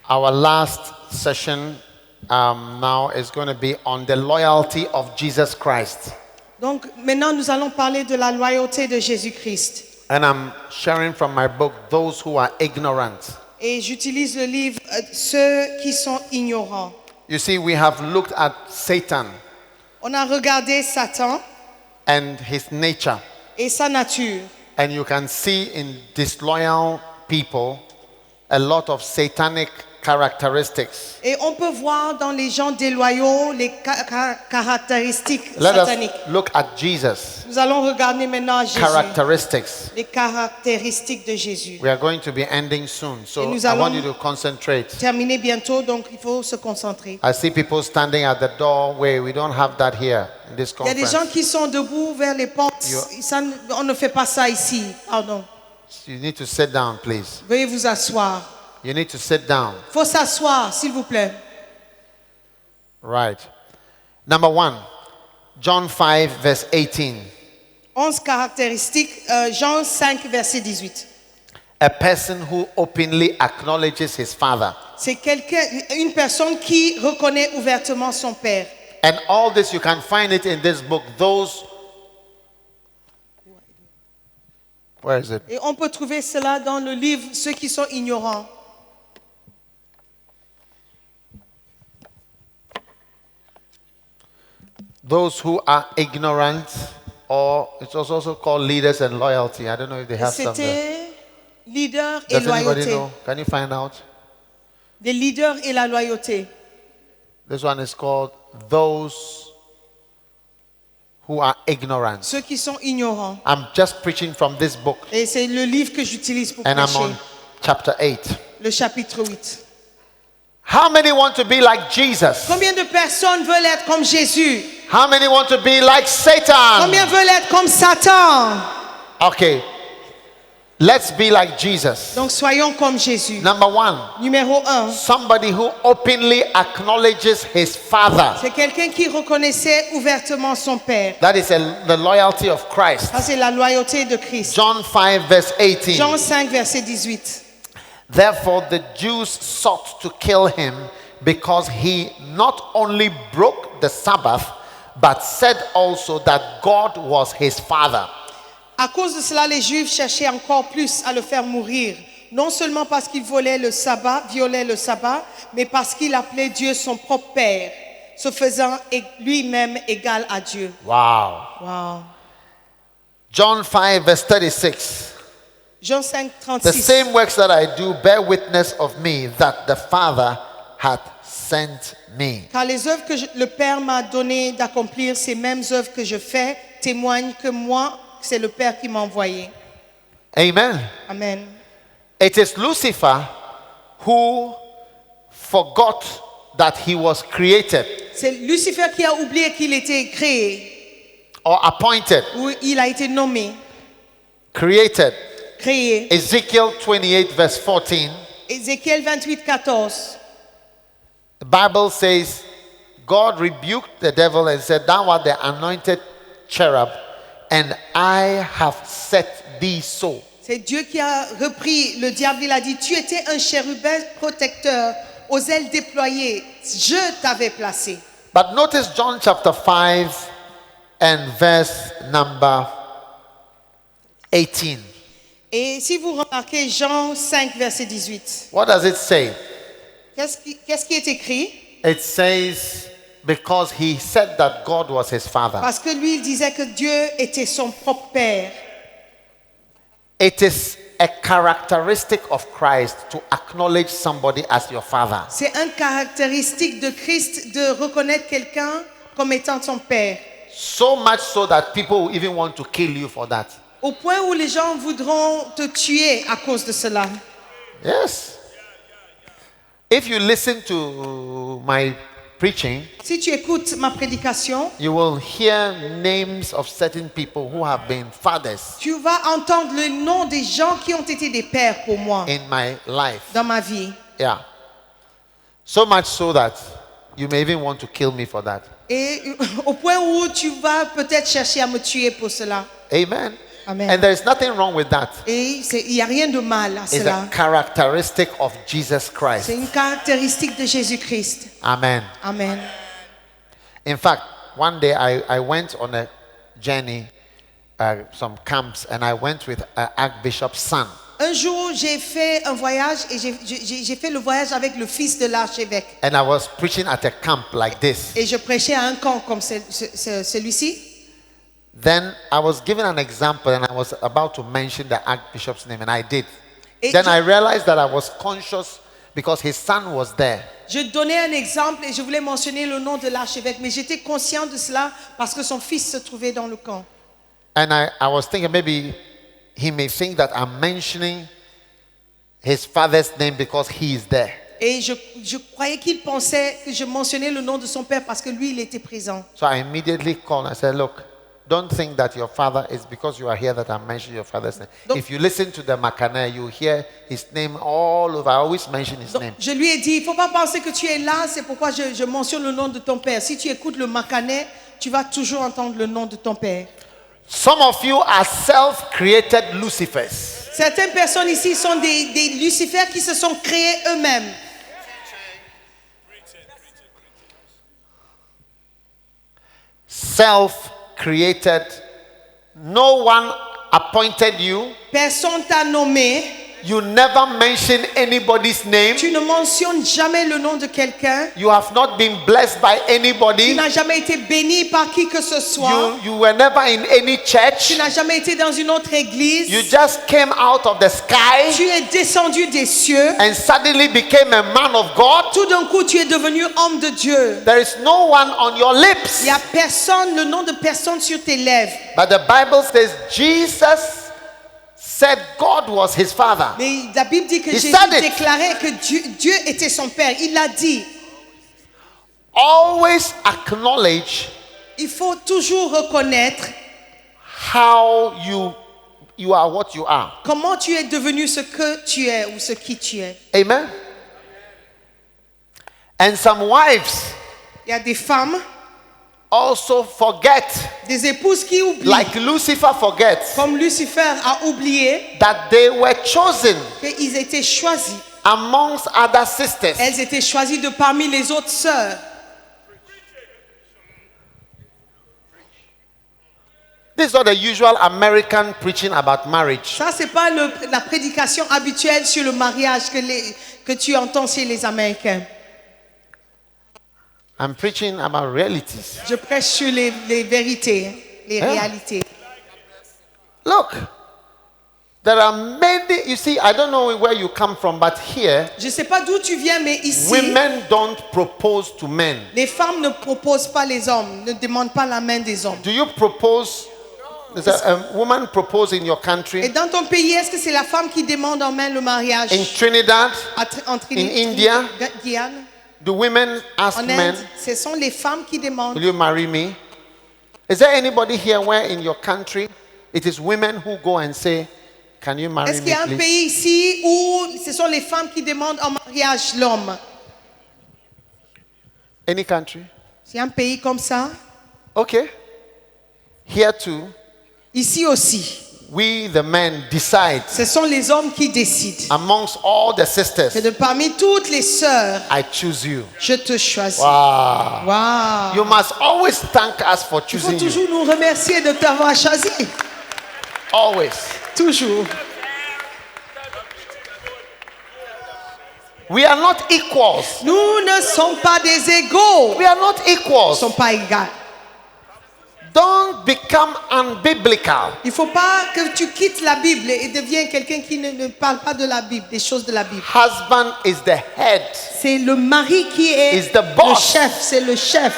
Our last session now is going to be on the loyalty of Jesus Christ. Donc maintenant, nous allons parler de la loyauté de Jésus-Christ. And I'm sharing from my book, Those Who Are Ignorant. Et j'utilise le livre Ceux qui sont ignorants. You see, we have looked at Satan On a regardé Satan and his nature. et sa nature. And you can see in disloyal people a lot of satanic characteristics. Et on peut voir dans les gens déloyaux les caractéristiques Let sataniques. us look at Jesus. Nous allons regarder maintenant Jésus. Characteristics. Les caractéristiques de Jésus. We are going to be ending soon, so Et nous I want allons you to concentrate. terminer bientôt, donc il faut se concentrer. I see people standing at the doorway. We don't have that here in this Il y a des gens conference. qui sont debout vers les portes. Ça, on ne fait pas ça ici. Pardon. You need to sit down, please. Veuillez vous asseoir. You need to sit down. Il faut s'asseoir, s'il vous plaît. Right. Number 1, John 5, verse 18. 11 caractéristiques, Jean 5, verset 18. A person who openly acknowledges his father. C'est une personne qui reconnaît ouvertement son Père. And all this, you can find it in this book. Where is it? Et on peut trouver cela dans le livre Ceux qui sont ignorants. Those who are ignorant, or it's also called leaders and loyalty. I don't know if they have some there. C'était leader et Does anybody loyauté. know? Can you find out? Des leaders et la loyauté. This one is called Those Who Are Ignorant. Ceux qui sont ignorants. I'm just preaching from this book, Et c'est le livre que j'utilise pour and I'm prêcher. on chapter 8. Le chapitre 8. How many want to be like Jesus? Combien de personnes veulent être comme Jésus? How many want to be like Satan? Combien veulent être comme Satan? Okay, let's be like Jesus. Donc soyons comme Jésus. Number 1, Numéro 1. somebody who openly acknowledges his father. C'est quelqu'un qui reconnaissait ouvertement son Père. That is the loyalty of Christ. Ça, c'est la loyauté de Christ. John 5, verse 18. Jean 5, verset 18. Therefore, the Jews sought to kill him because he not only broke the Sabbath, but said also that God was his father. À cause de cela, les Juifs cherchaient encore plus à le faire mourir. Non seulement parce qu'il violait le sabbat, mais parce qu'il appelait Dieu son propre Père, se faisant lui-même égal à Dieu. Wow. Wow. John 5, verse 36. Jean 5, The 36. same works that I do bear witness of me that the Father hath sent me. Car les œuvres que le Père m'a donné d'accomplir, ces mêmes œuvres que je fais, témoignent que moi, c'est le Père qui m'a envoyé. Amen. Amen. It is Lucifer who forgot that he was created C'est Lucifer qui a oublié qu'il était créé, or appointed, ou il a été nommé, created. créé. Ezekiel 28, verse 14. Ézéchiel 28, 14. The Bible says, God rebuked the devil and said, Thou art the anointed cherub, and I have set thee so. C'est Dieu qui a repris le diable. Il a dit, tu étais un chérubin protecteur aux ailes déployées. Je t'avais placé. But notice John chapter 5 and verse number 18. Et si vous remarquez Jean 5, verset 18, What does it say? qu'est-ce qui est écrit? It says, because he said that God was his father. Parce que lui, il disait que Dieu était son propre Père. It is a characteristic of Christ to acknowledge somebody as your father. C'est une caractéristique de Christ de reconnaître quelqu'un comme étant son Père. So much so that people will even want to kill you for that. Au point où les gens voudront te tuer à cause de cela. Yes. If you listen to my preaching, Si tu écoutes ma prédication, you will hear names of certain people who have been fathers tu vas entendre le nom des gens qui ont été des pères pour moi in my life. dans ma vie. Yeah. So much so that you may even want to kill me for that. Et au point où tu vas peut-être chercher à me tuer pour cela. Amen. Amen. And there is nothing wrong with that. Et il n'y a rien de mal à It's cela. a characteristic of Jesus C'est Christ. une caractéristique de Jésus-Christ. Amen. Amen. In fact, one day I went on a journey, some camps, and I went with Archbishop's son. Un jour, j'ai fait un voyage et j'ai fait le voyage avec le fils de l'archevêque. And I was preaching at a camp like this. Et je prêchais à un camp comme celui-ci. Then I was given an example and I was about to mention the Archbishop's name, and I did. Et Then je- I realized that I was conscious because his son was there. Je donnais un exemple et je voulais mentionner le nom de l'archevêque, mais j'étais conscient de cela parce que son fils se trouvait dans le camp. And I was thinking maybe he may think that I'm mentioning his father's name because he is there. Et je croyais qu'il pensait que je mentionnais le nom de son père parce que lui, il était présent. So I immediately called and I said, look, don't think that your father is because you are here that I'm mentioning your father's name. Donc- If you listen to the Makane, you hear his name all over. I always mention his Donc, name. je lui ai dit, il ne faut pas penser que tu es là, c'est pourquoi je mentionne le nom de ton père. Si tu écoutes le Macané, tu vas toujours entendre le nom de ton père. Some of you are self-created Lucifers. Certaines personnes ici sont des Lucifères qui se sont créés eux-mêmes. Self-created. No one appointed you. Personne t'a nommé. You never mention anybody's name. Tu ne mentionnes jamais le nom de quelqu'un. You have not been blessed by Tu anybody. n'as jamais été béni par qui que ce soit. You were never in any Tu church. n'as jamais été dans une autre église. You just came out of the sky Tu es descendu des cieux. and suddenly became a man of God. Tout d'un coup, tu es devenu homme de Dieu. There is no one on your Il lips. n'y a personne, le nom de personne sur tes lèvres. But the Bible says Jesus said God was his father. Mais la Bible dit que He Jésus said it. déclarait que Dieu était son père. Il l'a dit. Always acknowledge Il faut toujours reconnaître how you are what you are. comment tu es devenu ce que tu es ou ce qui tu es. Amen. And some wives Il y a des femmes, also forget, des épouses qui oublient, like Lucifer forgets, comme Lucifer a oublié that they were chosen qu'ils étaient choisis. amongst other sisters. Elles étaient choisies de parmi les autres sœurs. This is not the usual American preaching about marriage. Ça, c'est pas la prédication habituelle sur le mariage que tu entends chez les Américains. I'm preaching about realities. Je prêche sur les vérités, les Yeah. réalités. Look, there are many, you see, I don't know where you come from, but here, Je ne sais pas d'où tu viens, mais ici, women don't propose to men. les femmes ne proposent pas les hommes, ne demandent pas la main des hommes. Do you propose? Does a woman propose in your Et country? dans ton pays, est-ce que c'est la femme qui demande en main le mariage? In Trinidad, En India? Guyane, do women ask en men, Inde, ce sont les femmes qui demandent. will you marry me? Is there anybody here where in your country it is women who go and say, can you marry Est-ce qu'il me, y a un please? pays ici où ce sont les femmes qui demandent en mariage l'homme? Any country? C'est un pays comme ça? Okay. Here too, Ici aussi, we the men decide ce sont les hommes qui décident. amongst all the sisters, Que de parmi toutes les sœurs, I choose you. je te choisis. Wow. Wow. You must always thank us for Il faut choosing you. toujours nous remercier de t'avoir choisi. Always. Toujours. We are not equals. Nous ne sommes pas des égaux. We are not Nous ne equals. sommes pas égaux. Don't become unbiblical. Il ne faut pas que tu quittes la Bible et deviens quelqu'un qui ne parle pas de la Bible, des choses de la Bible. Husband is the head, C'est le mari qui est Is the le boss. chef, c'est le chef.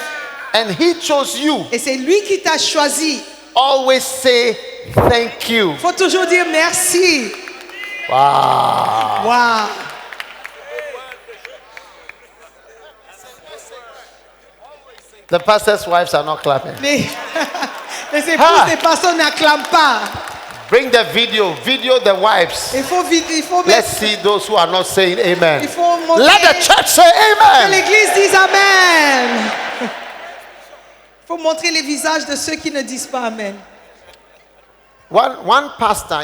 and he chose you. Et c'est lui qui t'a choisi. Always say thank you. Il faut toujours dire merci. Wow. Wow. The pastor's wives are not clapping. Les épouses Ah. des pasteurs n'acclament pas. Bring the video. Video the wives. Il faut mettre, Let's see those who are not saying amen. il faut montrer Let the church say que amen. l'église dise amen. Il faut montrer les visages de ceux qui ne disent pas amen. One pastor,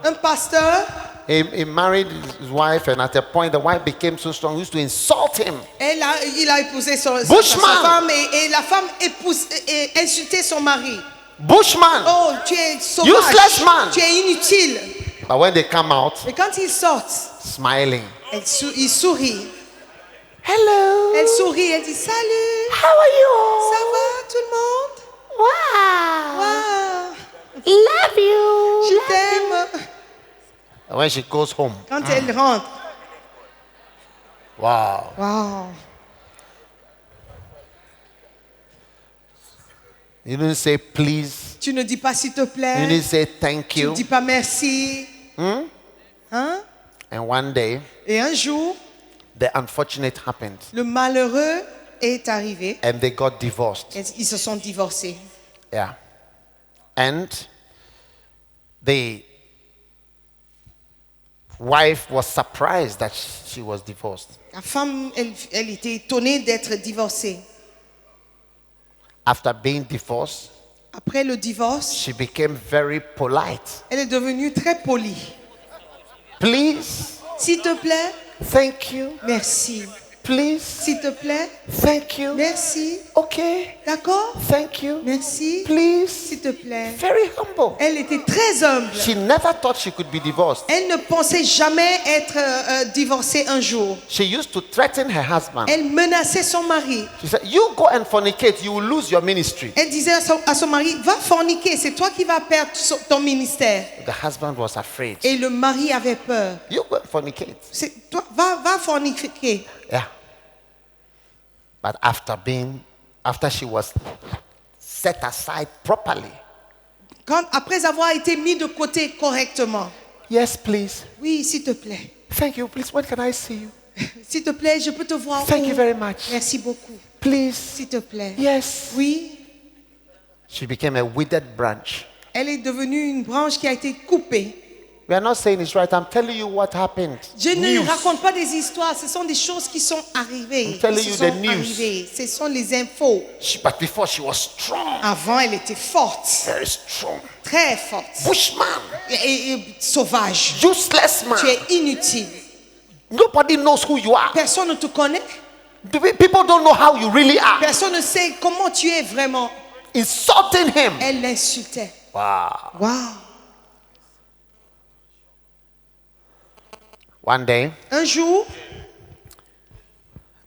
Un pasteur, he married his wife, and at a point, the wife became so strong, he used to insult him. il a épousé sa Bushman. femme et la femme insultait son mari. Bushman. Oh, tu es sauvage. Useless man. Tu es inutile. But when they come out, Mais quand ils sortent, smiling. il sourit. Hello. Elle sourit, elle dit salut. How are you? Ça va tout le monde? Wow. Wow. Love you. Je t'aime. And when she goes home, Quand elle rentre. wow. Wow. You didn't say please. Tu ne dis pas s'il te You plaît. didn't say thank Tu you. ne dis pas merci. Hmm? Hein? And one day, Et un jour, the unfortunate happened, le malheureux est arrivé. and they got divorced. Et ils se sont divorcés. Yeah. And the wife was surprised that she was divorced. La femme, elle était étonnée d'être divorcée. After being divorced, Après le divorce, she became very polite. elle est devenue très polie. Please, S'il te plaît, thank you. merci. Please, S'il te plaît, thank you. merci. Okay, D'accord? thank you. Merci. Please. S'il te plaît. Very humble. Elle était très humble. She never thought she could be divorced. Elle ne pensait jamais être divorcée un jour. She used to threaten her husband. Elle menaçait son mari. She said, "You go and fornicate, you will lose your ministry." Elle disait à son mari, va forniquer, c'est toi qui vas perdre ton ministère. The husband was afraid. Et le mari avait peur. You go and fornicate. C'est toi, va forniquer. Yeah. But after she was set aside properly. Après avoir été mis de côté correctement. Yes, please. Oui, s'il te plaît. Thank you. Please, when can I see you? S'il te plaît, je peux te voir. Thank où? you very much. Merci beaucoup. Please. S'il te plaît. Yes. Oui, She became a withered branch. elle est devenue une branche qui a été coupée. We are not saying it's right. I'm telling you what happened. Je ne News. raconte pas des histoires, ce sont des choses qui sont arrivées. I'm telling Qui you se the sont news. arrivées. Ce sont les infos. But before she was strong, Avant, elle était forte, very strong. très forte. Bushman, Et sauvage. useless man. Tu es inutile. Nobody knows who you are. Personne ne te connaît. People don't know how you really are. Personne ne sait comment tu es vraiment. Insulting him. Elle l'insultait. Wow. Wow. One day, Un jour,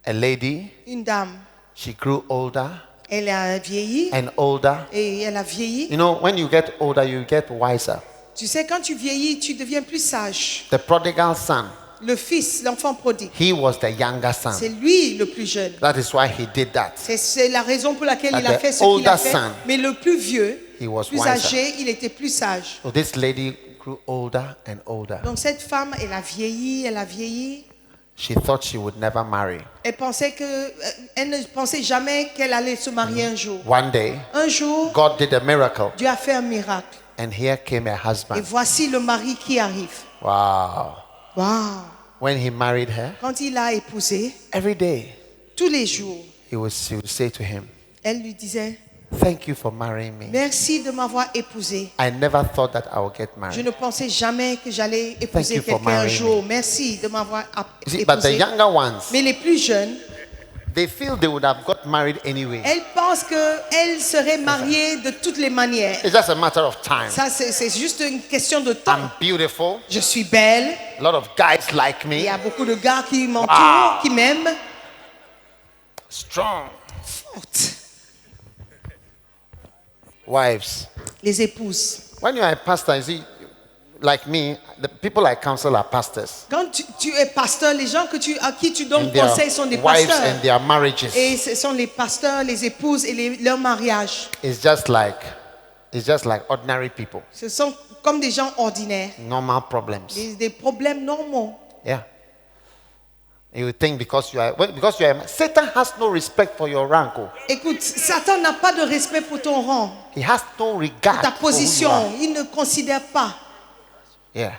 a lady, une dame, she grew older elle a vieilli and older. et elle a vieilli. You know, when you get older, you get wiser. Tu sais, quand tu vieillis, tu deviens plus sage. The prodigal son, Le fils, l'enfant prodigue, he was the younger son. c'est lui le plus jeune. That is why he did that. C'est la raison pour laquelle But il a the fait ce qu'il a older fait. son, Mais le plus vieux, he was plus wiser. âgé, il était plus sage. So this lady grew older and older. Donc cette femme, elle a vieilli, elle a vieilli. She thought she would never marry. Elle ne pensait jamais qu'elle allait se marier un jour. One day, Un jour, God did a miracle, Dieu a fait un miracle. and here came her Et husband. voici le mari qui arrive. Wow. Waouh! When he married her, Quand il l'a épousée, every day tous les jours, she would say to him, elle lui disait, "Thank you for marrying me. merci de m'avoir épousée. I never thought that I would get Je married." ne pensais jamais que j'allais Thank épouser you for quelqu'un un marrying jour. Merci de m'avoir You see, but the épousée. younger ones, Mais les plus jeunes, they feel they would have got married anyway. elles pensent qu'elles seraient mariées de toutes les manières. It's just a matter of time. Ça, c'est juste une question de temps. I'm beautiful. Je suis belle. A lot of guys like Il me. y a beaucoup de gars qui m'entourent, Wow. qui m'aiment. Strong. Forte. Wives. Les épouses. When you are a pastor, you see, like me, the people I counsel are pastors. Quand tu es pasteur, les gens à qui tu donnes And their conseil sont des wives pasteurs. and their marriages. Et ce sont les pasteurs, les épouses et leur mariage. It's just like ordinary people. Ce sont comme des gens ordinaires. Normal problems. Des problèmes normaux. Yeah. You think because you are Satan has no respect for your rank. Oh. Écoute, Satan n'a pas de respect pour ton rang, He has no regard ta for who you position. are. Il ne considère pas. Yeah.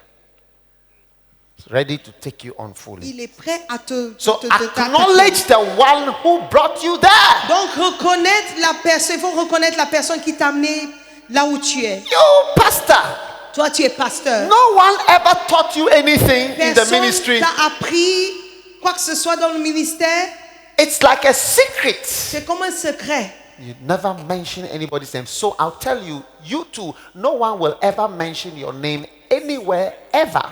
He's ready to take you on fully. Il est prêt à te So t'attaquer. acknowledge the one who brought you there. Donc il faut reconnaître la personne qui t'a amené là où tu es. You, pastor, Toi, tu es pasteur. no one ever taught you anything in the Personne ministry. t'a appris quoi que ce soit dans le ministère. It's like a secret. C'est comme un secret. You never mention anybody's name. So I'll tell you, you too, no one will ever mention your name anywhere ever.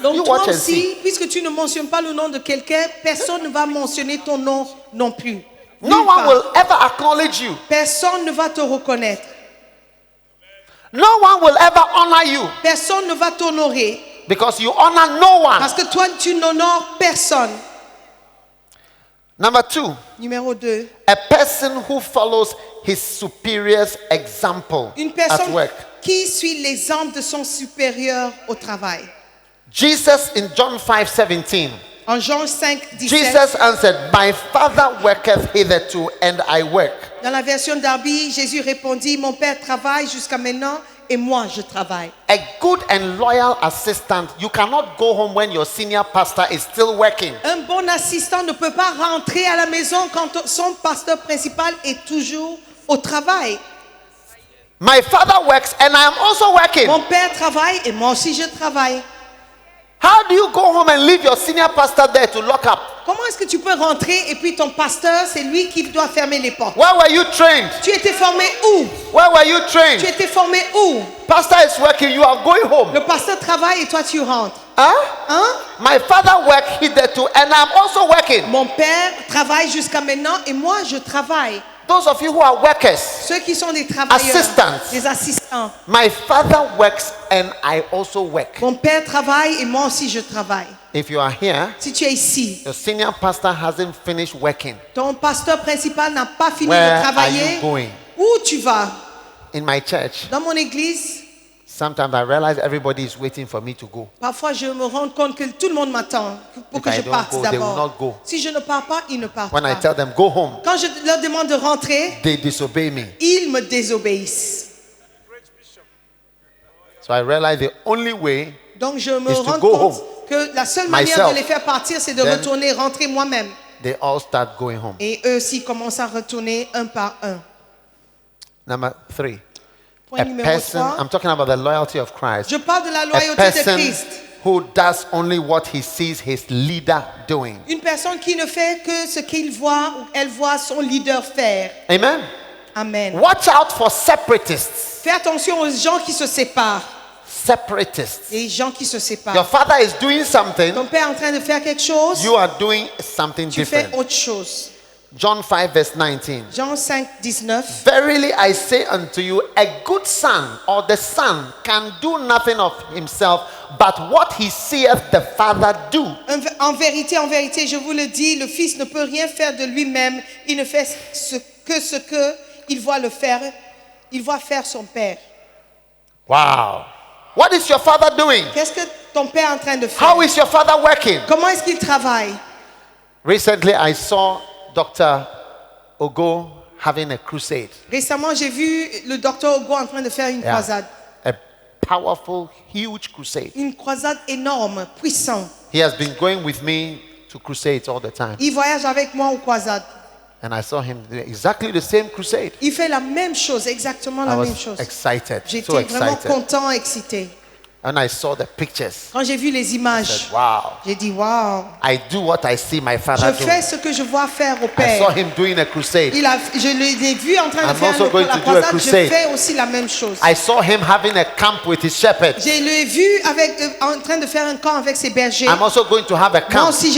Donc You toi watch and aussi, see. puisque tu ne mentionnes pas le nom de quelqu'un, personne ne va mentionner ton nom non plus. No Nulle one part. will ever acknowledge you. Personne ne va te reconnaître. No one will ever honor you Personne ne va t'honorer. because you honor no one. Parce que toi, tu n'honores personne. Number 2, Numéro 2. a person who follows his superior's example Une at personne work. qui suit l'exemple de son supérieur au travail. Jesus in John 5:17. En Jean 5, 17, Jesus answered, "My Father worketh hitherto, and I work." dans la version d'Arby, Jésus répondit, mon Père travaille jusqu'à maintenant et moi je travaille. A good and loyal assistant, you cannot go home when your senior pastor is still working. Un bon assistant ne peut pas rentrer à la maison quand son pasteur principal est toujours au travail. My father works and I am also working. Mon Père travaille et moi aussi je travaille. How do you go home and leave your senior pastor there to lock up? Comment est-ce que tu peux rentrer et puis ton pasteur, c'est lui qui doit fermer les portes? Where were you trained? Tu étais formé où? Where were you Tu trained? étais formé où? Pastor is working, you are going home. Le pasteur travaille et toi tu rentres. Huh? Hein? My father worked hitherto and I'm also working. Mon Père travaille jusqu'à maintenant et moi je travaille. Those of you who are workers, Ceux qui sont des travailleurs, Assistants. des assistants. my father works and I also work. Mon Père travaille et moi aussi je travaille. If you are here, Si tu es ici, your senior pastor hasn't finished working. ton pasteur principal n'a pas fini Where de are travailler, you going? où tu vas? In my church, Dans mon église, sometimes I realize everybody is waiting for me to go. parfois je me rends compte que tout le monde m'attend pour If que I je don't parte go, they will d'abord. not go. Si je ne pars pas, ils ne partent When I pas. tell them go home, Quand je leur demande de rentrer, they disobey me. ils me désobéissent. So I realize the only way, Donc je me is to rends go compte home. que la seule manière Myself. de les faire partir, c'est de Then- retourner, rentrer moi-même. they all start going home. Et eux aussi commencent à retourner un par un. Number 3, Point a numéro person, 3. I'm talking about the loyalty of Christ. Je parle de la A loyauté de person Christ. who does only what he sees his leader doing. Une personne qui ne fait que ce qu'il voit ou elle voit son leader faire. Amen. Amen. Watch out for separatists. Fais attention aux gens qui se séparent. Separatists. Les gens qui se séparent. Your father is doing something, Ton père est en train de faire quelque chose, you are doing something tu fais different. autre chose. John 5, verse 19. Jean 5, 19. Verily I say unto you, a good son or the son can do nothing of himself, but what he seeth the father do. En vérité, je vous le dis, le fils ne peut rien faire de lui-même. Il ne fait ce que il voit le faire. Il voit faire son père. Wow. What is your father doing? Qu'est-ce que ton père est en train de faire? How is your father working? Comment est-ce qu'il travaille? Recently I saw Dr. Ogo having a crusade. Récemment, j'ai vu le docteur Ogo en train de faire une Yeah. croisade. A powerful, huge crusade. Une croisade énorme, puissante. He has been going with me to crusades all the time. Il voyage avec moi aux croisades. And I saw him do exactly the same crusade. Il fait la même chose, exactement I la même was chose. excited, J'étais so vraiment excited. content, excité. And I saw the pictures. Quand j'ai vu les I images, said, wow. j'ai dit waouh. I do what I see my father Je do. fais ce que je vois faire au I saw père. him doing a crusade. Je l'ai vu en train de I'm faire also going la to do a croisade. Je crusade. fais aussi la même chose. I saw him having a camp with his shepherds. Je l'ai vu en train de faire un camp avec ses bergers. I'm also going to have a Moi camp. aussi,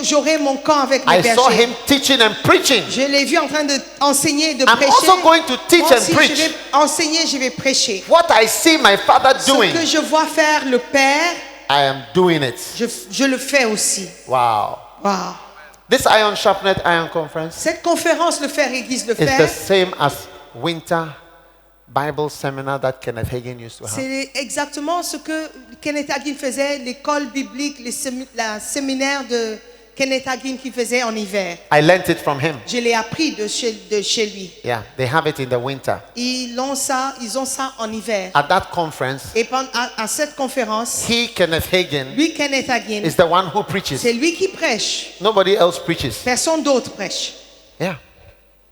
j'aurai mon camp avec mes I saw bergers. him teaching and preaching. Je l'ai vu en train d'enseigner et de I'm prêcher. also going to teach Moi and aussi, preach. je vais enseigner, je vais prêcher. What I see my father Ce doing, que je vois faire le Père, I am doing it. je le fais aussi. Wow. Wow. This Iron Sharpened Iron conference Cette conférence, le Faire Église le is the Faire, same as winter Bible seminar that Kenneth Hagin used to have. c'est exactement ce que Kenneth Hagin faisait, l'école biblique, la séminaire de Kenneth Hagin qu'il faisait en hiver. I learned it from him. Je l'ai appris de chez lui. Yeah, they have it in the winter. Ils ont ça en hiver. At that conference, Et à cette conférence, Kenneth Hagin, lui, Kenneth Hagin, is the one who preaches. c'est lui qui prêche. Nobody else preaches. Personne d'autre prêche. Yeah.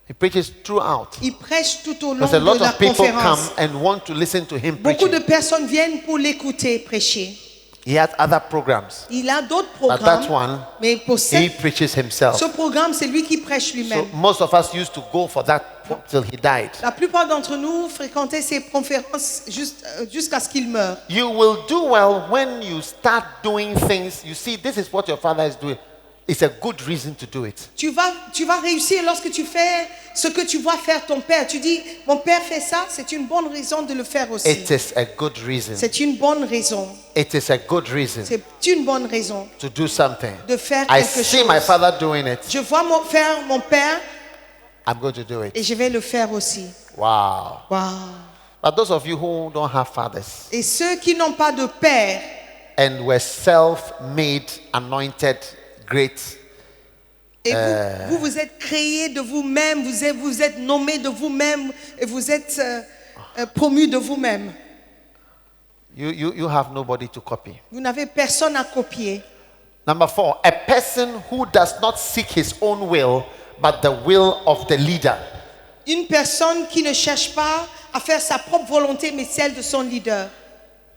He preaches throughout. Il prêche tout au long Because a lot de la of people come conférence. and want to listen to him Beaucoup de preaching. personnes viennent pour l'écouter prêcher. He has other programs. Il a d'autres But programmes, that one, mais pour he preaches himself. ce programme, c'est lui qui prêche So lui-même. most of us used to go for that till he died. La plupart d'entre nous fréquentaient ces conférences jusqu'à ce qu'il meure. You will do well when you start doing things. You see, this is what your father is doing. It's a good reason to do it. Tu vas réussir lorsque tu fais ce que tu vois faire ton père. Tu dis, mon père fait ça, c'est une bonne raison de le faire aussi. It is a good reason. C'est une bonne raison. It is a good reason C'est une bonne raison to do something. de faire I quelque see chose. my father doing it. Je vois faire mon père I'm going to do it. et je vais le faire aussi. Wow. Wow. But those of you who don't have fathers Et ceux qui n'ont pas de père and were self-made, anointed, great, et vous êtes créés de vous-même, vous êtes nommés de vous-même et vous êtes promus de vous-même. you have nobody to copy. Vous n'avez personne à copier. Number 4, a person who does not seek his own will, but the will of the leader. Une personne qui ne cherche pas à faire sa propre volonté, mais celle de son leader.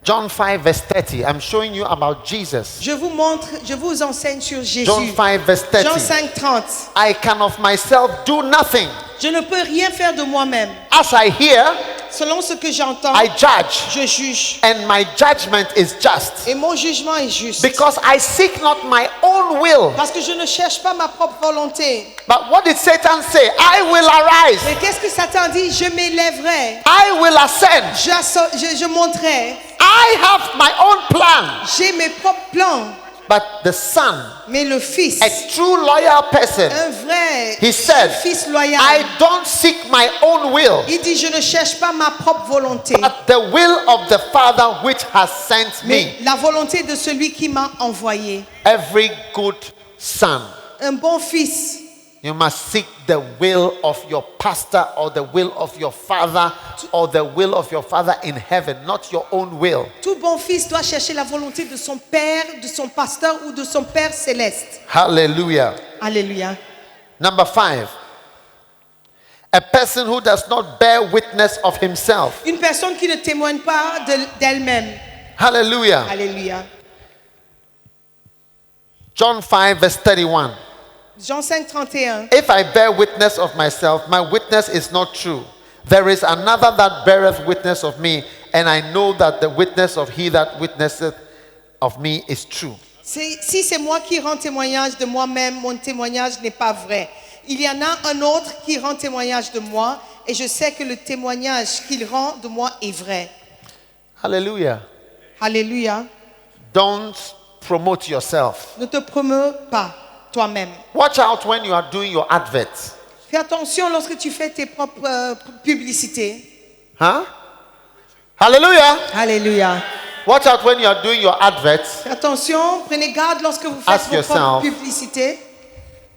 John 5 verse 30. I'm showing you about Jesus. Je vous enseigne sur Jésus. John 5 verse 30. Jean 5, 30. I can of myself do nothing. Je ne peux rien faire de moi-même. As I hear, Selon ce que j'entends, I judge, je juge. and my judgment is just. Et mon jugement est juste. Because I seek not my own will. Parce que je ne cherche pas ma propre volonté. But what did Satan say? I will arise. Mais qu'est-ce que Satan dit? Je m'élèverai. I will ascend. Je monterai. I have my own plan. J'ai mes propres plans. But the son, Mais le fils, a true loyal person, un vrai he said, fils loyal, I don't seek my own will, il dit, je ne cherche pas ma propre volonté, but the will of the Father which has sent mais me. la volonté de celui qui m'a envoyé. Every good son, Un bon fils, you must seek the will of your pastor or the will of your father or the will of your father in heaven, not your own will. tout bon fils doit chercher la volonté de son père, de son pasteur ou de son père céleste. Hallelujah. Alléluia. Number 5, a person who does not bear witness of himself. Une personne qui ne témoigne pas d'elle-même. Hallelujah. Alléluia. John 5 verse 31. Jean 5, 31. If I bear witness of myself, my witness is not true. There is another that beareth witness of me, and I know that the witness of he that witnesseth of me is true. Si c'est moi qui rends témoignage de moi-même, mon témoignage n'est pas vrai. Il y en a un autre qui rend témoignage de moi, et je sais que le témoignage qu'il rend de moi est vrai. Hallelujah. Alléluia. Don't promote yourself. Ne te promeus pas toi-même. Watch out when you are doing your adverts. Fais attention lorsque tu fais tes propres publicités. Huh? Hallelujah. Alléluia. Watch out when you are doing your adverts. Fais attention, prenez garde lorsque vous faites Ask vos propres yourself. publicités.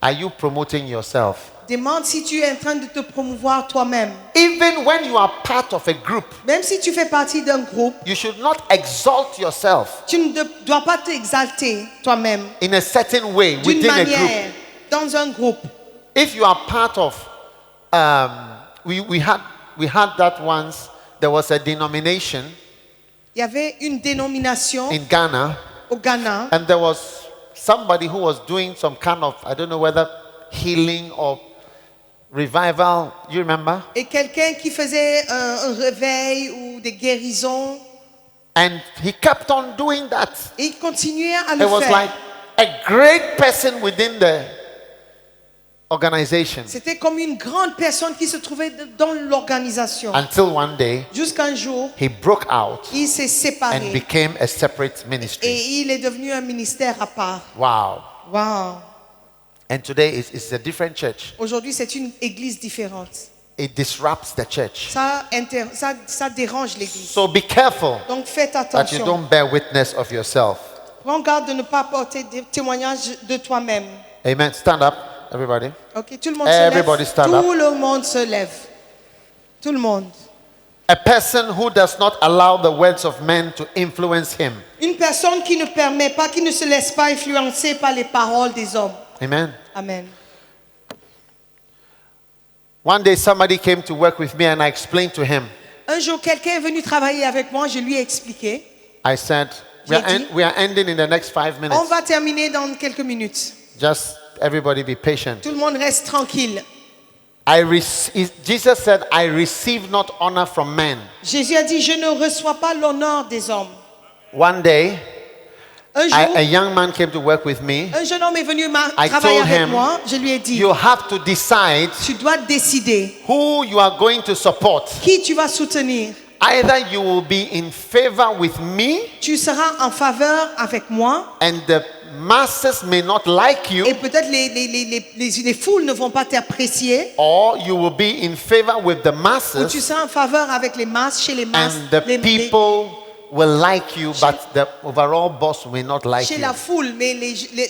Are you promoting yourself? Demande si tu es en train de te promouvoir toi-même. Even when you are part of a group, Même si tu fais partie d'un groupe, you should not exalt yourself tu ne dois pas t'exalter toi-même in a certain way d'une within a group. manière dans un groupe. If you are part of, we had that once. There was a denomination Il y avait une dénomination in Ghana, au Ghana and there was somebody who was doing some kind of, I don't know whether healing or revival. You remember? et quelqu'un qui faisait un réveil ou des guérisons. And he kept on doing that. Et il continuait à le It was faire. like a great person within the organization. C'était comme une grande personne qui se trouvait dans l'organisation. Until one day, Jusqu'un jour, he broke out il s'est and séparé became a separate ministry. et il est devenu un ministère à part. Wow. Wow. And today it's a different church. Aujourd'hui, c'est une église différente. It disrupts the church. Ça dérange l'église. So be careful Donc faites that you attention. don't bear witness of yourself. Prends garde de ne pas porter des témoignages de toi-même. Amen. Stand up, everybody. Ok, tout le monde Everybody se stand lève. up. Tout le monde se lève. Tout le monde. A person who does not allow the words of men to influence him. Une personne qui ne permet pas, qui ne se laisse pas influencer par les paroles des hommes. Amen. Amen. One day somebody came to work with me and I explained to him. Un jour, quelqu'un est venu travailler avec moi, je lui ai expliqué. I said, J'ai dit, we are ending in the next 5 On minutes. va terminer dans quelques minutes. Just everybody be patient. Tout le monde reste tranquille. Jesus said, I receive not honor from men. Jésus a dit, je ne reçois pas l'honneur des hommes. One day, Un jour, a young man came to work with me. un jeune homme est venu I travailler told avec him, moi. Je lui ai dit, You have to decide tu dois décider who you are going to support. qui tu vas soutenir. Either you will be in favor with me Tu seras en faveur avec moi and the masses may not like you, et peut-être les foules ne vont pas t'apprécier. or you will be in favor with the Ou tu masses seras en faveur avec les masses, chez les masses, and the people will like you, but the overall boss will not like chez you. la foule, mais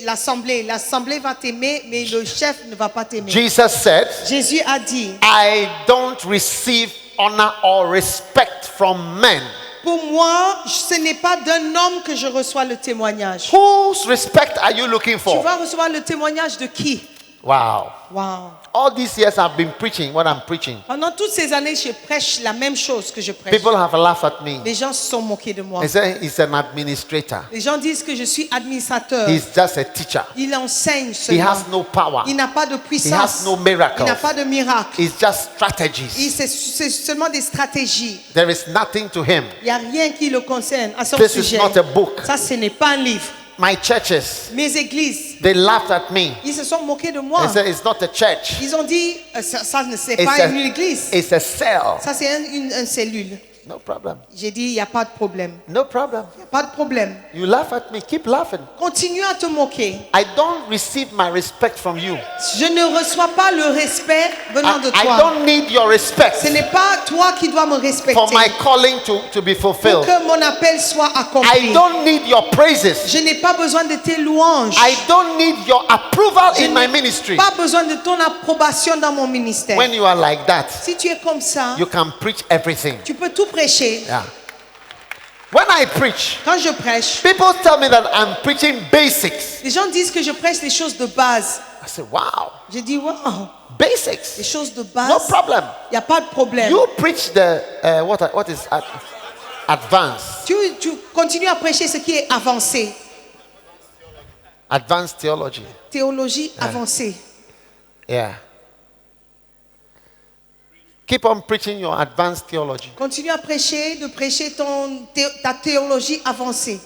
l'assemblée va t'aimer, mais le chef ne va pas t'aimer. Jesus said, Jésus a dit, I don't receive honor or respect from men. pour moi, ce n'est pas d'un homme que je reçois le témoignage. Whose respect are you looking Tu for? vas recevoir le témoignage de qui? Wow. Wow. All these years I've been preaching what I'm preaching. Pendant toutes ces années, je prêche la même chose que je prêche. People have laughed at me. Les gens se sont moqués de moi. They say he's an administrator. Les gens disent que je suis administrateur. He's just a teacher. Il enseigne He seulement. has no power. Il n'a pas de He puissance. has no miracles. Il n'a pas de miracle. It's just strategies. C'est seulement des stratégies. There is nothing to him. Il n'y a rien qui le concerne à son This is sujet. not a book. Ça, ce n'est pas un livre. My churches, Mes églises, they laughed at me. ils se sont moqués de moi. They said it's not a church. Ils ont dit, ça ne c'est It's pas une église. it's a cell. Ça, c'est une cellule. No problem. J'ai dit, il n'y a pas de problème. No problem. Il n'y a pas de problème. You laugh at me. Keep laughing. Continue à te moquer. I don't receive my respect from you. Je ne reçois pas le respect venant de I toi. don't need your respect Ce n'est pas toi qui dois me respecter for my calling to be pour fulfilled. que mon appel soit accompli. I don't need your praises. Je n'ai pas besoin de tes louanges. I don't need your approval Je in my n'ai ministry. pas besoin de ton approbation dans mon ministère. When you are like that, Si tu es comme ça, you can preach everything. tu peux tout prêcher. Yeah. When I preach, Quand je prêche, people tell me that I'm preaching basics. les gens disent que je prêche les choses de base. I say, wow, Je dis, wow, les basics. choses de base, No problem. il n'y a pas de problème. You preach the, what is advanced? Tu continues à prêcher ce qui est avancé. Advanced theology. Théologie avancée. Yeah. Keep on preaching your advanced theology. Continue à prêcher, de prêcher ta théologie avancée.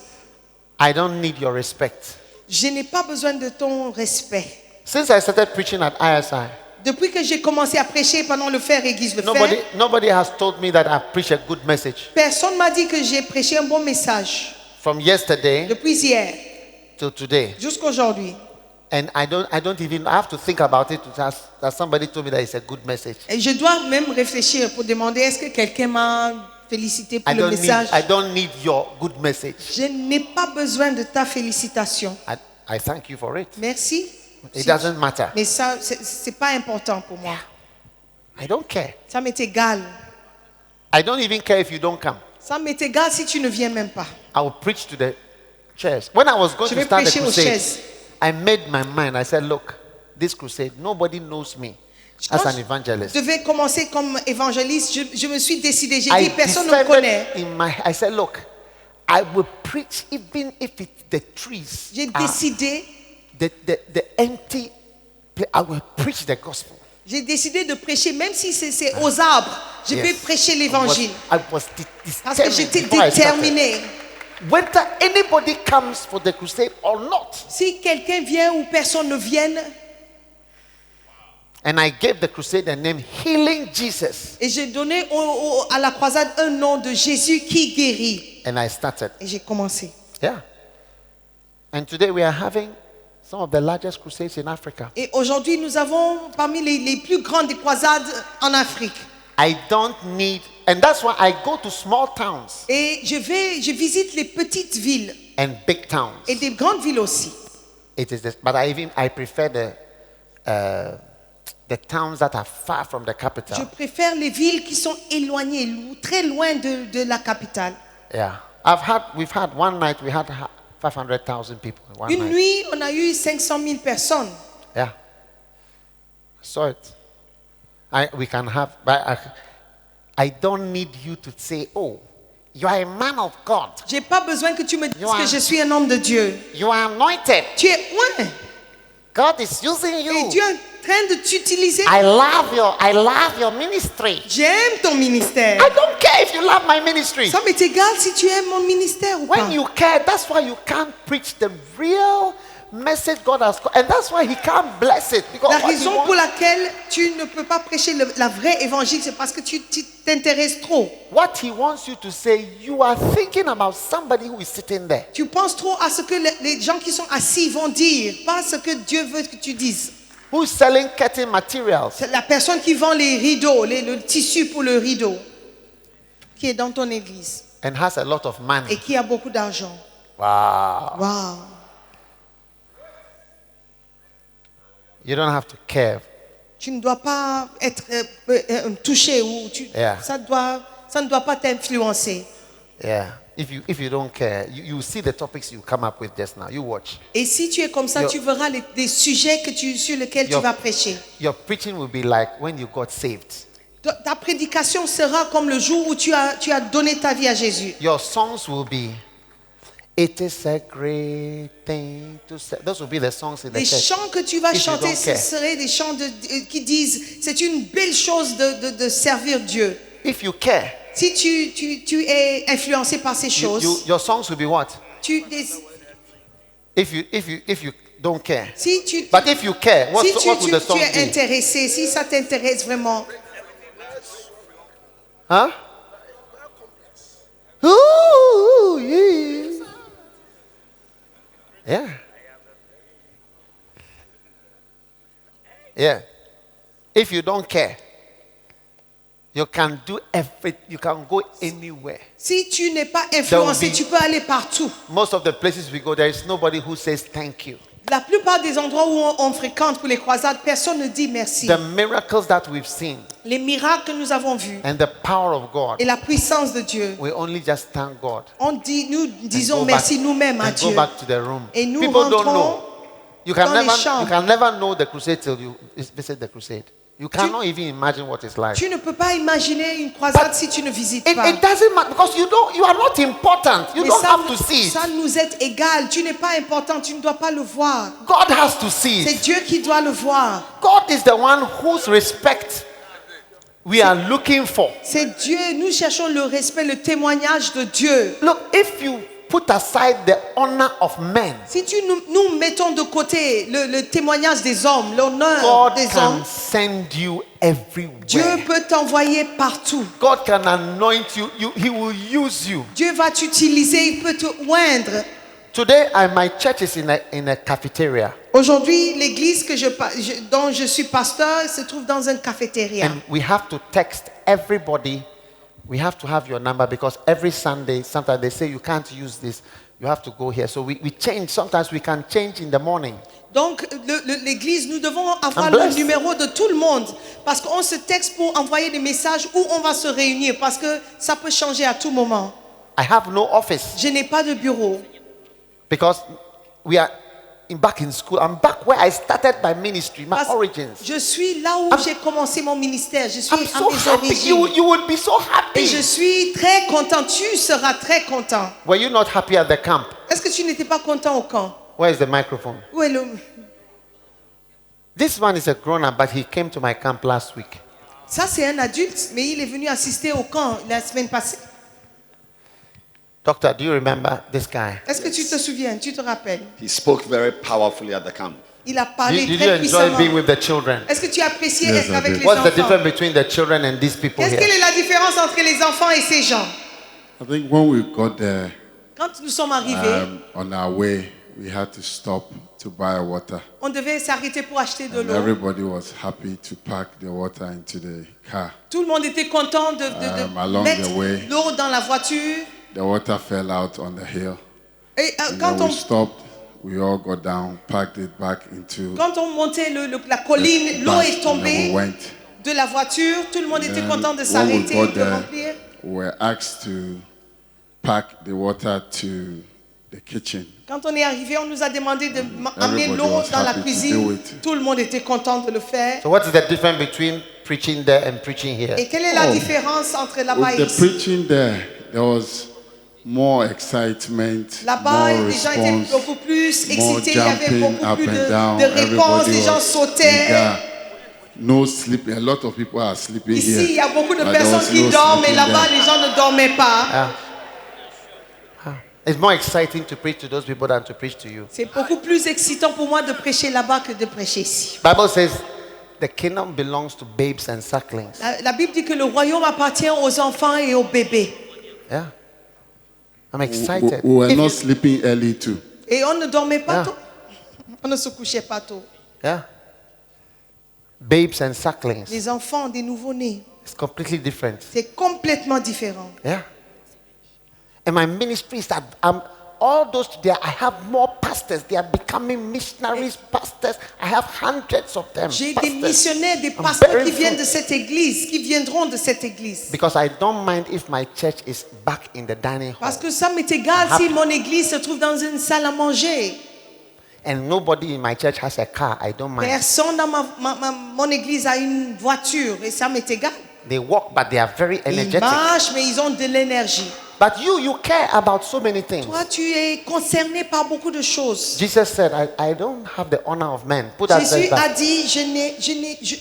I don't need your respect. Je n'ai pas besoin de ton respect. Since I started preaching at ISI, Depuis que j'ai commencé à prêcher pendant le fer Église le fer, nobody has told me that I preach a good message. personne m'a dit que j'ai prêché un bon message. From yesterday Depuis hier till today. jusqu'à aujourd'hui. And I don't even have to think about it that somebody told me that it's a good message. Et je dois même réfléchir pour demander est-ce que quelqu'un m'a félicité pour le message. I don't need your good message. Je n'ai pas besoin de ta félicitation. I thank you for it. Merci. It doesn't matter. Mais ça, c'est pas important pour moi. I don't care. Ça m'est égal. I don't even care if you don't come. Ça m'est égal si tu ne viens même pas. I will preach to the chairs. When I was going Je to vais start the prêcher aux crusade, chaises. I made my mind. I said, look, this crusade, nobody knows me as an evangelist. Je devais commencer comme évangéliste. Je me suis décidé. J'ai I dit, personne ne me connaît. I said, look, I will preach even if it's the trees. J'ai décidé. The empty, I will preach the gospel. J'ai décidé de prêcher, même si c'est aux arbres. Je vais prêcher l'évangile. I was Parce que j'étais before I started. déterminé. Whether anybody comes for the crusade or not. Si quelqu'un vient ou personne ne vienne, And I gave the crusade the name Healing Jesus. et j'ai donné à la croisade un nom de Jésus qui guérit. And I started. Et j'ai commencé. Yeah. And today we are having some of the largest crusades in Africa. Et aujourd'hui, nous avons parmi les plus grandes croisades en Afrique. I don't need, and that's why I go to small towns Et je visite les petites villes and big towns. et des grandes villes aussi. It is, but I prefer the towns that are far from the Je capital. préfère les villes qui sont éloignées, très loin de la capitale. Yeah, we've had one night we had 500,000 people. One Une night. nuit, on a eu 500 000 personnes. Yeah, I saw it. We can have, but I don't need you to say, oh, you are a man of God. J'ai pas besoin que tu me dises You are- que je suis un homme de Dieu. You are anointed. Tu es ouais. God is using Et you. Dieu est en train de t'utiliser. I love your ministry. J'aime ton ministère. I don't care if you love my ministry. Ça m'est égal si tu aimes mon ministère ou pas. When you care, that's why you can't preach the real message God has called. And that's why he can't bless it. Because La what he raison wants- pour laquelle tu ne peux pas prêcher la vraie évangile, c'est parce que tu t'intéresses trop. what he wants you to say, you are thinking about somebody who is sitting there. Tu penses trop à ce que les gens qui sont assis vont dire, pas ce que Dieu veut que tu dises. Who's selling curtain materials. C'est la personne qui vend les rideaux, le tissu pour le rideau, qui est dans ton église And has a lot of et money. qui a beaucoup d'argent. Wow. Waouh! You don't have to care. Tu ne dois pas être touché ou Yeah. ça ne doit pas t'influencer. Yeah. If you don't care, you see the topics you come up with just now. You watch. Et si tu es comme ça, Your- tu verras des sujets sur lesquels tu Your- vas prêcher. Your preaching will be like when you got saved. Ta prédication sera comme le jour où tu as donné ta vie à Jésus. Your songs will be, it is a great thing to say. Those will be the songs in the Les church. chants que tu vas If you chanter, don't ce care. seraient des chants qui disent c'est une belle chose de servir Dieu. If you care, Si tu es influencé par ces choses, your songs will be what? If you don't care. si tu But if you care, what would the tu song es be? intéressé, si ça t'intéresse vraiment, Huh? Ooh, yeah. Yeah. Yeah. If you don't care, you can do everything. You can go anywhere. si tu n'es pas influencé, be- tu peux aller partout. Most of the places we go, there is nobody who says thank you. La plupart des endroits où on fréquente pour les croisades, personne ne dit merci. The miracles that we've seen Les miracles que nous avons vus and the power of God, et la puissance de Dieu, we only just thank God. nous And disons go merci back- nous-mêmes à and go Dieu. back to the room. Et nous People don't rentrons know. You dans les can chambres. never know the crusade till you visit the crusade. You cannot even imagine what it's like. Tu ne peux pas imaginer une croisade si tu ne visites pas. It doesn't matter because you are not important. You Mais don't ça, have to see it. ça nous est égal. Tu n'es pas important. Tu ne dois pas le voir. God has to see C'est it. Dieu qui doit le voir. God is the one whose respect we are looking for. C'est Dieu. Nous cherchons le respect, le témoignage de Dieu. Look, if you put aside the honor of men, Si nous mettons de côté le témoignage des hommes, l'honneur God des can hommes, send you Dieu everywhere. peut t'envoyer partout. God can anoint you. He will use you. Dieu va t'utiliser, il peut te oindre. Today, my church is in a cafeteria, Aujourd'hui, l'église dont je suis pasteur se trouve dans une cafétéria. and we have to text everybody. We have to have your number because every Sunday, sometimes they say you can't use this. You have to go here. So we change. Sometimes we can change in the morning. Donc, l'église, nous devons avoir I'm le blessed. numéro de tout le monde parce qu'on se texte pour envoyer des messages où on va se réunir parce que ça peut changer à tout moment. I have no office Je n'ai pas de bureau because we are back in school. I'm back where I started my ministry, my parce origins. je suis là où j'ai commencé mon ministère. Je suis I'm à so mes happy. origines. You would be so Et je happy. suis très content. Tu seras très content. Were you not happy at the camp? Est-ce que tu n'étais pas content au camp? Where is the microphone? Où est le... This one is a grown-up, but he came to my camp last week. Ça, c'est un adulte, mais il est venu assister au camp la semaine passée. Doctor, do you remember this guy? Est-ce que tu te souviens? Tu te rappelles? He spoke very powerfully at the camp. Il a parlé Did you très enjoy puissamment. being with the children? Est-ce que tu as apprécié Yes, être I avec did. les What's the enfants? difference between the children and these people Quelle here? est la différence entre les enfants et ces gens? I think when we got there, Quand nous sommes arrivés, on our way, we had to stop to buy water. on devait s'arrêter pour acheter de And l'eau. everybody was happy to pack the water into the car. Tout le monde était content de along mettre the way. l'eau dans la voiture. The water fell out on the hill. Et And quand then we stopped, we all got down, packed it back into on montait la colline, the l'eau bus, est and then tombée we went. de la voiture. Tout le monde était And content de when we s'arrêter, got de there, remplir. we were asked to pack the water to the kitchen. Quand on est arrivé, on nous a demandé de amener Everybody l'eau was dans la happy to do cuisine. it. Tout le monde était content de le faire. So what is the difference between preaching there and preaching here? Et quelle est la Oh. différence entre là-bas With et the ici? preaching there was more excitement, Là-bas, more les gens étaient response, beaucoup plus more excités, il y avait jumping beaucoup up plus and down. de réponses, Everybody les gens was sautaient. eager. No sleeping. A lot of people are sleeping Ici, here. il y a beaucoup de but there personnes was qui no dorment, mais sleeping là-bas, there. les gens ne dormaient pas. It's more exciting to preach to those people than to preach to you. C'est beaucoup plus excitant pour moi de prêcher là-bas que de prêcher ici. Bible says the kingdom belongs to babes and sucklings. La Bible dit que le royaume appartient aux enfants et aux bébés. Yeah. I'm We excited. were If not you- sleeping early too. Et on ne dormait pas Ah. tôt. On ne se couchait pas tôt. yeah. Babes and sucklings. Les enfants, des nouveau-nés, It's completely different. c'est complètement différent. Yeah. And my ministry is that all those there, I have more pastors. They are becoming missionaries, pastors. I have hundreds of them. J'ai des pastors. missionnaires, des I'm pasteurs very qui viennent full. de cette église, qui viendront de cette église. Because I don't mind if my church is back in the dining hall. Parce que ça m'est égal si Happy. mon église se trouve dans une salle à manger. And nobody in my church has a car. I don't mind. Personne dans mon église a une voiture et ça m'est égal. They walk, but they are very Ils energetic. marchent, mais ils ont de l'énergie. But you care about so many things. Toi, tu es concerné par beaucoup de choses. Jesus said, I don't have the honor of men. Put that Jésus verse a back. dit,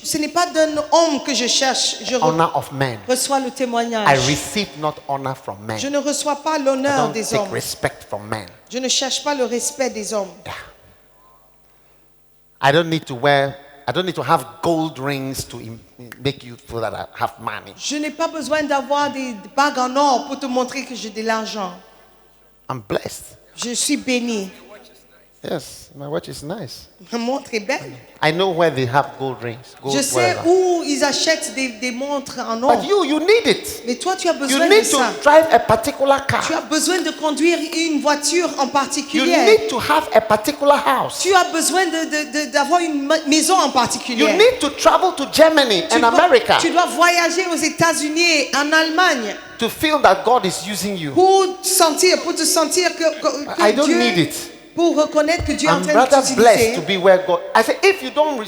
ce n'est pas d'un homme que je cherche, je Honor of men. reçois le I témoignage. receive not honor from men. Je ne reçois pas I l'honneur don't des take hommes. respect from men. Je ne cherche pas le respect des hommes. I don't need to have gold rings to make you feel that I have money. Je n'ai pas besoin d'avoir des bagues en or pour te montrer que j'ai de l'argent. I'm blessed. Je suis béni. Yes, my watch is nice. Ma montre est belle. I know where they have gold rings. Gold Je sais whatever. où ils achètent des montres en or. But you need it. Mais toi, tu as You besoin de need ça. to drive a particular Tu car. as besoin de conduire une voiture en You particulier. need to have a particular house. Tu as besoin d'avoir une maison en You particulier. need to travel to Germany and America Tu dois voyager aux États-Unis et en Allemagne to feel that God is using you. pour te sentir que I don't Dieu, need it. pour reconnaître que Dieu est en I'm train rather de blessed to t'utiliser. be where God. I say, if you don't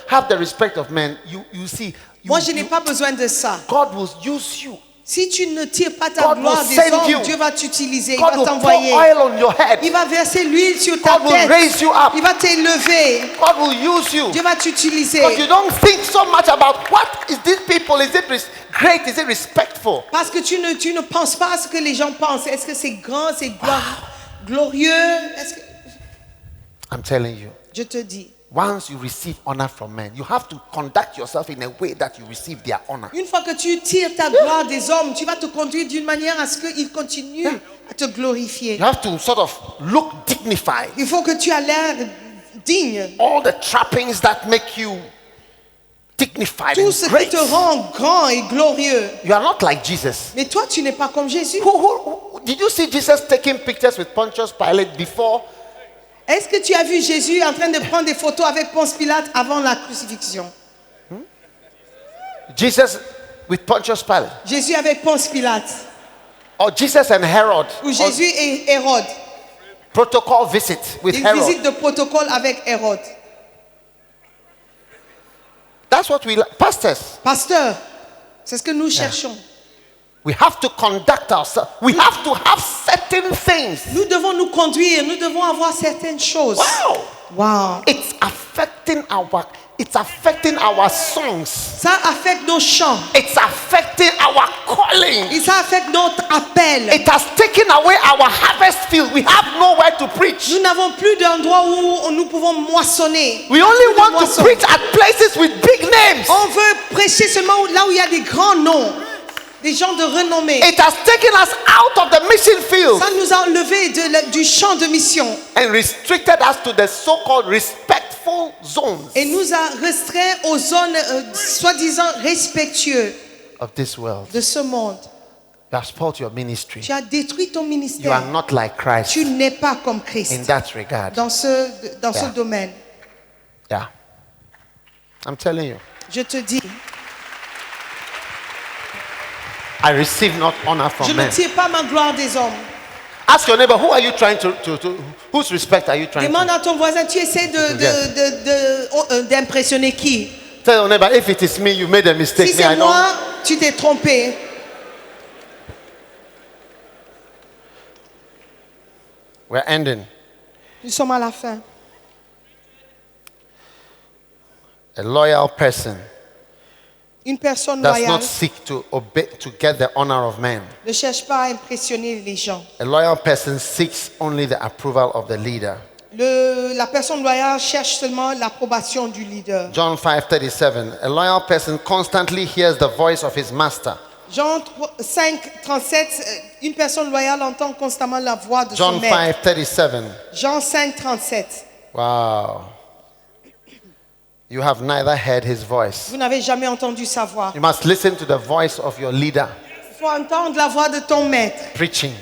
have the respect of men, you see, Moi, je n'ai pas besoin de ça. God will use you. Si tu ne tires pas ta God gloire will des send hommes, you. Dieu va t'utiliser, il God va will pour t'envoyer. oil on your head. Il va verser l'huile sur ta God will tête. raise you up. Il va t'élever. God will use you. Dieu va t'utiliser. Because you don't think so much about what is these people. Is it great? Is it respectful? Parce que tu ne penses pas à ce que les gens pensent. Est-ce que c'est grand, c'est glorieux? Est-ce que... I'm telling you. Je te dis, Once you receive honor from men, you have to conduct yourself in a way that you receive their honor. une fois que tu tires ta gloire des hommes, tu vas te conduire d'une manière à ce qu'ils continuent à te glorifier. You have to sort of look dignified. Il faut que tu aies l'air digne. All the trappings that make you dignified Tout and ce qui great. te rend grand et glorieux. You are not like Jesus. Mais toi, tu n'es pas comme Jésus. Did you see Jesus taking pictures with Pontius Pilate before? Est-ce que tu as vu Jésus en train de prendre des photos avec Ponce Pilate avant la crucifixion? Jesus with Pontius Pilate? Jésus avec Ponce Pilate. Or Jesus and Herod? Ou Jésus et Hérode. Protocol visit with Une Herod? visite de protocole avec Hérode. That's what we pastors. Pasteur, c'est ce que nous cherchons. We have to conduct ourselves. We have to have certain things. Nous devons nous conduire, nous devons avoir certaines choses. Wow! Wow. It's affecting our songs. Ça affecte nos chants. It's affecting our calling. Et ça affecte notre appel. It has taken away our harvest field. We have nowhere to preach. Nous n'avons plus d'endroit où nous pouvons moissonner. We only Plus de want to moisson. preach at places with big names. On veut prêcher seulement là où il y a des grands noms. Des gens de renommée. It has taken us out of the mission field Ça nous a enlevés du champ de mission. and restricted us to the so-called respectful zones Et nous a restreints aux zones soi-disant respectueuses of this world. de ce monde. You have spoiled your ministry. Tu as détruit ton You are ministère. not like Christ Tu n'es pas comme in Christ that regard. dans ce Yeah. domaine. Yeah. I'm telling you. Je te dis, I receive not honor je from ne men. tire pas ma gloire des hommes. Ask your neighbor, who are you trying to whose respect are you trying Demande to? à ton voisin, tu essaies d'impressionner qui? Tell your neighbor, if it is me, you made a mistake. Si Me, I c'est know. moi, tu t'es trompé. We're ending. Nous sommes à la fin. A loyal person Une personne does loyale not seek to obey to get the honor of man. ne cherche pas à impressionner les gens. A loyal person seeks only the approval of the leader. La personne loyale cherche seulement l'approbation du leader. John 5:37. A loyal person constantly hears the voice of his master. Jean 5:37, une personne loyale entend constamment la voix de son John maître. 5:37. Jean 5:37. Wow. You have neither heard his voice. Vous n'avez jamais entendu sa voix. You must listen to the voice of your leader Il faut entendre la voix de ton maître preaching,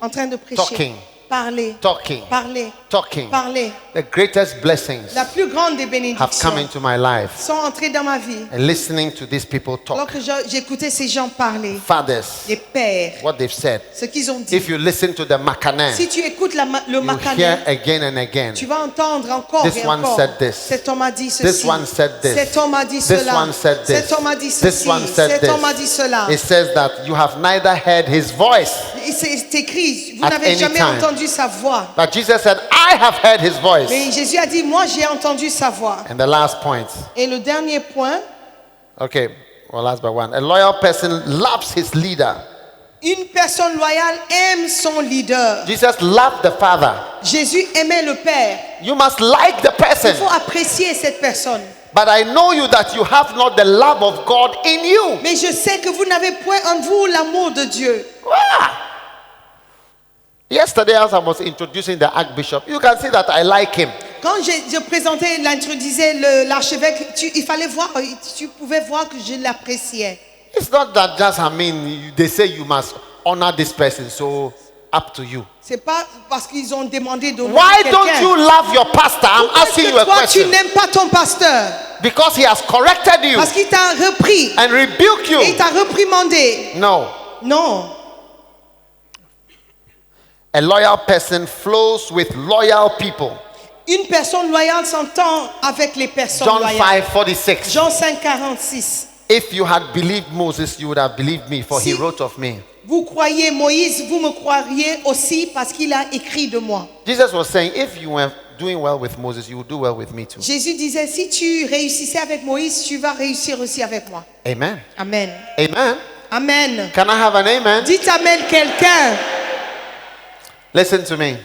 en train de prêcher. Talking. Parler. talking, Parler. talking. Parler. The greatest blessings La plus grande des have come bénédictions into my life. sont entrées dans ma vie. And listening to these people Alors talk, que j'écoutais ces gens parler, fathers, les pères, what they've said. ce qu'ils ont dit. If you listen to the Makanan, Si tu écoutes le you Makané, hear again and again. tu vas entendre encore This et one encore. said this. Cet homme a dit ceci. This one said this. Cet homme a dit This cela. one said this. Cet homme a dit This ceci. one said Cet this. homme a dit cela. It says that you have neither heard his voice. C'est écrit, vous At n'avez any jamais time. entendu sa voix. But Jesus said, I have heard his voice. Mais Jésus a dit, moi j'ai entendu sa voix. And the last point. Et le dernier point, Okay, well, last but one. A loyal person loves his leader. une personne loyale aime son leader. Jesus loved the Father. Jésus aimait le Père. You must like the Il person. faut apprécier cette personne. But I know you that you have not the love of God in you. Mais je sais que vous n'avez point en vous l'amour de Dieu. Ah. Yesterday, as I was introducing the Archbishop, you can see that I like him. Quand je présentais, l'introduisais l'archevêque, il fallait voir, tu pouvais voir que je l'appréciais. It's not that just, they say you must honor this person, so up to you. C'est pas parce qu'ils ont demandé de Why don't you love your pastor? I'm Pourquoi est-ce asking que you a toi, tu question. n'aimes pas ton pasteur? Because he has corrected you Parce qu'il t'a repris and rebuked et il you. t'a reprimandé. No. Non. A loyal person flows with loyal people. Une personne loyale s'entend avec les personnes John loyales. 5:46. Jean 5:46. If you had believed Moses, you would have believed me, for he Si- wrote of me. Vous croyez Moïse, vous me croiriez aussi parce qu'il a écrit de moi. Jesus was saying, if you were doing well with Moses, you would do well with me too. Jésus disait, si tu réussissais avec Moïse, tu vas réussir aussi avec moi. Amen. Amen. Amen. Amen. Can I have an amen? Dites Amen quelqu'un. Listen to me.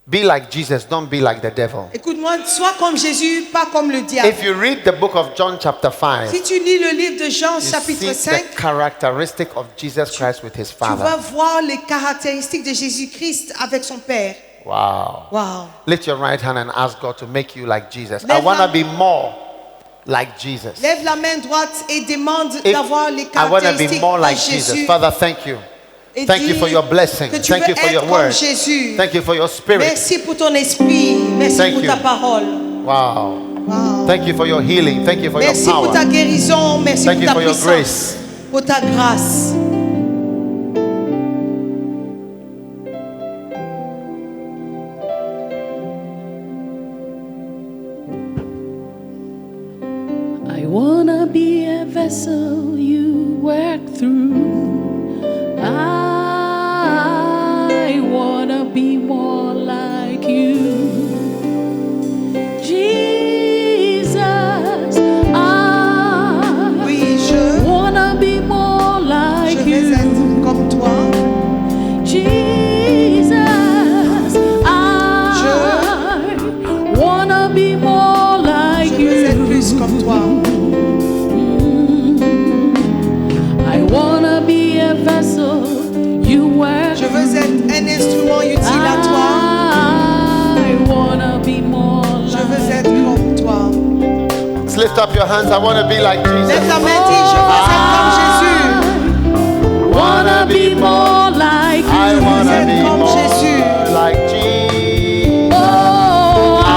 Be like Jesus, don't be like the devil. Écoute-moi, sois comme Jésus, pas comme le diable. If you read the book of John chapter 5, Si tu lis le livre de Jean, you see chapitre the 5, characteristic of Jesus Christ with his tu vas Father. voir les caractéristiques de Jésus-Christ avec son Père. Wow. Wow. Lift your right hand and ask God to make you like Jesus. I Lève want to la- be more like Jesus. Lève la main droite et demande If d'avoir les I want to be caractéristiques more de like Jesus. Jésus. Father, thank you. Et Thank you dis for your blessing. que tu Thank veux you for your être word. comme Jésus. Thank you for your spirit. Merci pour ton esprit. Merci Thank pour you. ta parole. Wow. Wow. Thank you for your healing. Thank you for Merci your pour ta power. guérison. Merci Thank pour you ta for your puissance. grace. Pour ta grâce. I wanna be a vessel you work through. I wanna be more like you. Jesus, I Oui, je wanna be more like vais you. être comme toi. Jesus, I wanna be more like Je veux être you. plus comme toi. I wanna be a vessel you work. Je veux être un instrument utile à toi. I wanna be more Je veux like être comme toi. Let's lift up your hands. I want to be like Lève Jesus. ta main, dis, je veux être comme Jésus. wanna be more like I you. want to êtes be comme more Jésus. like Jesus. Oh, Oui, I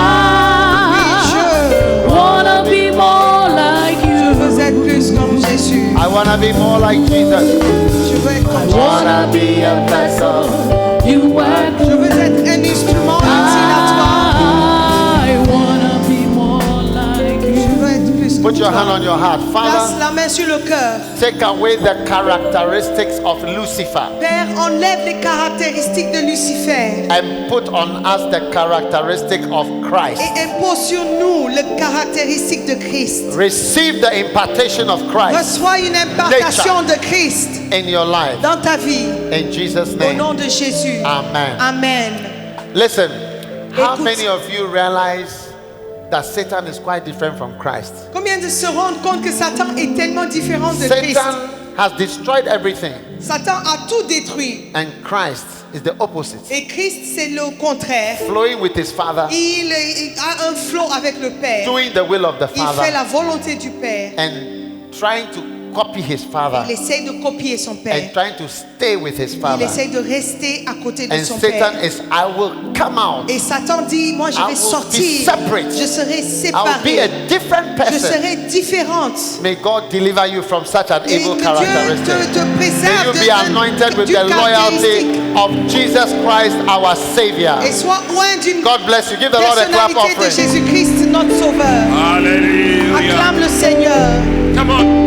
wanna be more like je you. veux être plus comme Jésus. I want to to be more like Jesus. Je veux être comme Jésus. Wanna be a vessel you work. Je veux être un instrument utile à I wanna be more like toi. Je you. veux être plus Put comme your toi. hand on your heart. Place Father, la main sur le cœur. take away the characteristics of Lucifer Père, enlève les caractéristiques de Lucifer and put on us the characteristic of Christ. et impose sur nous les caractéristiques de Christ. Receive the impartation of Christ Reçois une impartation de Christ in your life. dans ta vie. In Jesus' Au name. nom de Jésus. Amen. Amen. Listen, how Écoute. many of you realize that Satan is quite different from Christ? Combien de se rendent compte que Satan est tellement différent de Christ? Satan has destroyed everything, Satan a tout détruit. and Christ is the opposite. Et Christ, c'est le contraire. Flowing with his Father, Il a un flot avec le Père. doing the will of the Il fait Father, la volonté du Père. and trying to copy his Father, Il essaie de copier son Père. and trying to stay with his Il Father. essaie de rester à côté de And son Satan Père. is, I will come out. Et Satan dit, moi je I vais will be sortir. separate. Je serai I will be a séparée. different Je person. serai différente. May God deliver you from such an Et evil que Dieu characteristic. te May préserve you be anointed with d'une the loyalty caractéristique. of Jesus Christ, our Savior. Et sois loin d'une God bless you. Give the Lord a clap personnalité de offering. Jésus-Christ, notre Sauveur. Hallelujah. Acclame le Seigneur. Come on.